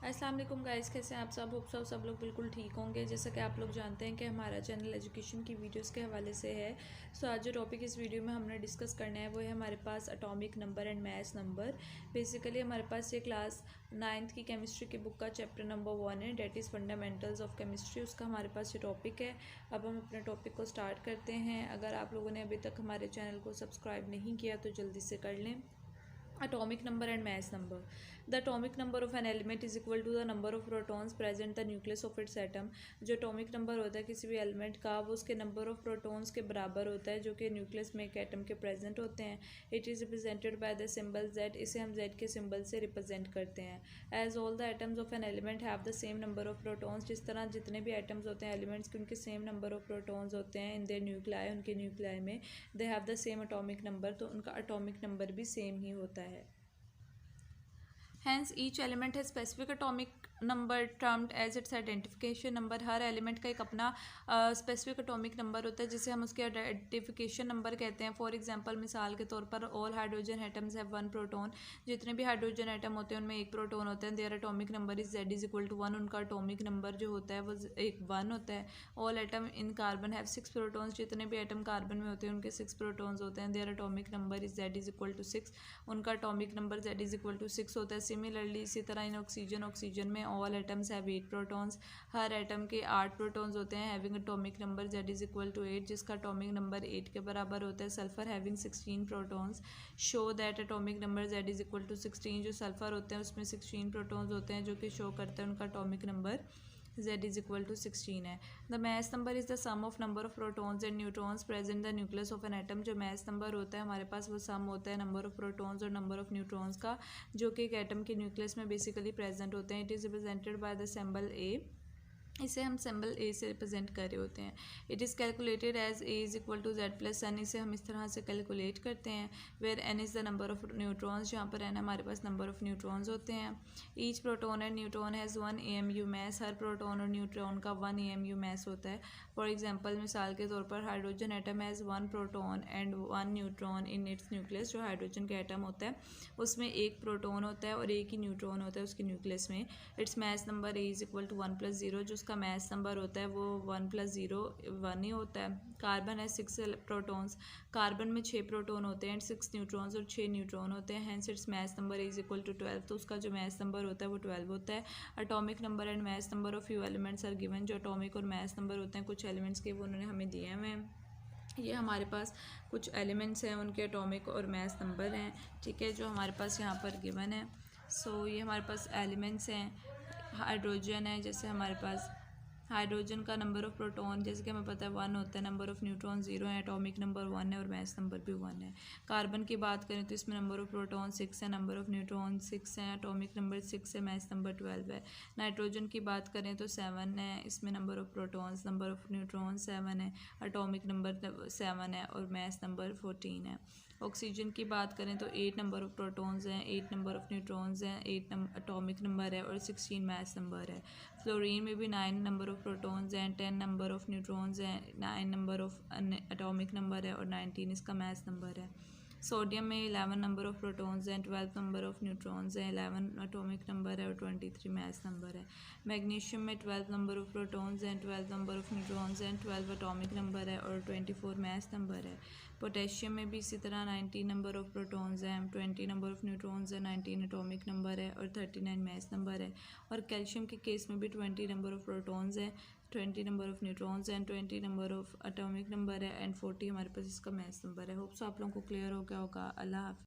अस्सलाम वालेकुम गाइस, कैसे हैं आप सब। होप सब लोग बिल्कुल ठीक होंगे। जैसा कि आप लोग जानते हैं कि हमारा चैनल एजुकेशन की वीडियोस के हवाले से है। सो आज जो टॉपिक इस वीडियो में हमने डिस्कस करना है वो है हमारे पास atomic number and mass number. Basically हमारे पास ये क्लास 9th की केमिस्ट्री की बुक का चैप्टर नंबर 1 है, that is fundamentals of chemistry. उसका हमारे पास ये टॉपिक है। अब हम अपने टॉपिक को स्टार्ट करते हैं। अगर आप लोगों ने अभी तक हमारे चैनल को सब्सक्राइब नहीं किया तो जल्दी से कर लें। Atomic number and mass number. The atomic number of an element is equal to the number of protons present the nucleus of its atom. जो atomic number होता है किसी भी एलिमेंट का वो उसके number of protons के बराबर होता है जो कि न्यूक्लियस में एक एटम के प्रेजेंट होते हैं। It is represented by the symbol Z. इसे हम Z के सिंबल से रिप्रेजेंट करते हैं। As all the atoms of an element have the same number of protons, जिस तरह जितने भी एटम्स होते हैं एलिमेंट्स के उनके सेम नंबर ऑफ प्रोटॉन्स होते हैं इन देयर न्यूक्लियाई, उनके न्यूक्लियाई में they have the same atomic number, तो उनका एटॉमिक नंबर भी सेम ही होता है। Hence each element has specific atomic number termed as its identification number. Her element का एक अपना स्पेसिफिक एटॉमिक नंबर होता है जिसे हम उसके आइडेंटिफिकेशन नंबर कहते हैं। फॉर एग्जांपल, मिसाल के तौर पर all hydrogen atoms have 1 proton. जितने भी हाइड्रोजन एटम होते हैं उनमें एक प्रोटॉन होता है। Their atomic number is Z is equal to 1। उनका एटॉमिक नंबर जो होता है वो एक 1 होता है। All atom in carbon have 6 protons. जितने भी एटम कार्बन में होते हैं उनके 6 प्रोटॉन्स होते हैं। Their atomic number is Z is equal to 6। उनका atomic number Z is equal to 6 होता है। सिमिलरली इसी तरह इन ऑक्सीजन में ऑल एटम्स हैव 8 प्रोटॉन्स। हर एटम के 8 प्रोटॉन्स होते हैं। Having atomic number Z is equal to 8, जिसका एटॉमिक नंबर 8 के बराबर होता है। Sulphur having 16 protons. Show that atomic number Z is equal to 16। जो सल्फर होते हैं उसमें 16 प्रोटॉन्स होते हैं जो कि शो करते हैं उनका atomic number Z is equal to 16 है। The mass number is the sum of number of protons and neutrons present the nucleus of an atom. जो मैथ नंबर होता है हमारे पास वो सम होता है नंबर ऑफ प्रोटॉन्स और नंबर ऑफ न्यूट्रॉन्स का, जो कि एक एटम के न्यूक्लियस में बेसिकली प्रेजेंट होते हैं। It is represented by the symbol A। इसे हम सिंबल ए से रिप्रेजेंट कर रहे होते हैं। It is calculated as A is equal to Z plus N. इसे हम इस तरह से कैलकुलेट करते हैं। Where N is the number of neutrons, जहाँ पर एन हमारे पास नंबर ऑफ न्यूट्रॉन्स होते हैं। Each proton and neutron has 1 AMU mass. हर प्रोटॉन और न्यूट्रॉन का 1 AMU मैस होता है। फॉर एग्जाम्पल, मिसाल के तौर पर hydrogen atom has 1 proton and 1 neutron in its nucleus. जो हाइड्रोजन का एटम होता है उसमें एक प्रोटॉन होता है और एक ही न्यूट्रॉन होता है उसके न्यूक्लियस में। Its mass number A is equal to 1 + 0। जो उसका मैस नंबर होता है वो 1 + 0 1 ही होता है। कार्बन है 6 प्रोटॉन्स। कार्बन में 6 प्रोटॉन होते हैं, 6 न्यूट्रॉन्स और 6 न्यूट्रॉन होते हैं। Hence its mass number is equal to 12। तो उसका जो मैस नंबर होता है वो 12 होता है। Atomic number and mass number of few elements are given. जो एटॉमिक और मैस नंबर होते हैं कुछ एलिमेंट्स के वो उन्होंने हमें दिए हुए हैं। ये हमारे पास कुछ एलिमेंट्स हैं उनके एटॉमिक और मैस नंबर हैं, ठीक है, जो हमारे पास यहाँ पर गिवन है। सो ये हमारे पास एलिमेंट्स हैं। हाइड्रोजन है, जैसे हमारे पास हाइड्रोजन का नंबर ऑफ प्रोटॉन जैसे कि हमें पता है 1 होता है। नंबर ऑफ न्यूट्रॉन 0 है। एटॉमिक नंबर 1 है और मैस नंबर भी 1 है। कार्बन की बात करें तो इसमें नंबर ऑफ प्रोटॉन 6 है, नंबर ऑफ न्यूट्रॉन 6 है, एटॉमिक नंबर 6 है, मैस नंबर 12 है। नाइट्रोजन की बात करें तो 7 है, इसमें number of protons number of neutron 7 है, एटॉमिक नंबर 7 है और मैस नंबर 14 है। ऑक्सीजन की बात करें तो 8 नंबर ऑफ प्रोटॉन्स हैं, 8 नंबर ऑफ न्यूट्रॉन्स हैं, 8 एटॉमिक नंबर है और 16 मैस नंबर है। फ्लोरीन में भी 9 नंबर ऑफ प्रोटॉन्स हैं, 10 नंबर ऑफ न्यूट्रॉन्स हैं, 9 नंबर ऑफ एटॉमिक नंबर है और 19 इसका मैस नंबर है। सोडियम में 11 नंबर ऑफ प्रोटॉन्स हैं, 12 नंबर ऑफ न्यूट्रॉन्स हैं, 11 एटॉमिक नंबर है और 23 मैस नंबर है। मैग्नीशियम में 12 नंबर ऑफ प्रोटॉन्स हैं, 12 नंबर ऑफ न्यूट्रॉन्स हैं, 12 एटॉमिक नंबर है और 24 मैस नंबर है। पोटेशियम में भी इसी तरह 19 नंबर ऑफ प्रोटॉन्स हैं, 20 नंबर ऑफ न्यूट्रॉन्स हैं, 19 एटॉमिक नंबर है और 39 मैस नंबर है। और कैल्शियम के केस में भी 20 नंबर ऑफ प्रोटॉन्स हैं, 20 number of neutrons and 20 number of atomic number है एंड 40 हमारे पास इसका मैस नंबर है। होप्स आप लोगों को क्लियर हो गया होगा। अल्लाह हाफ़िज़।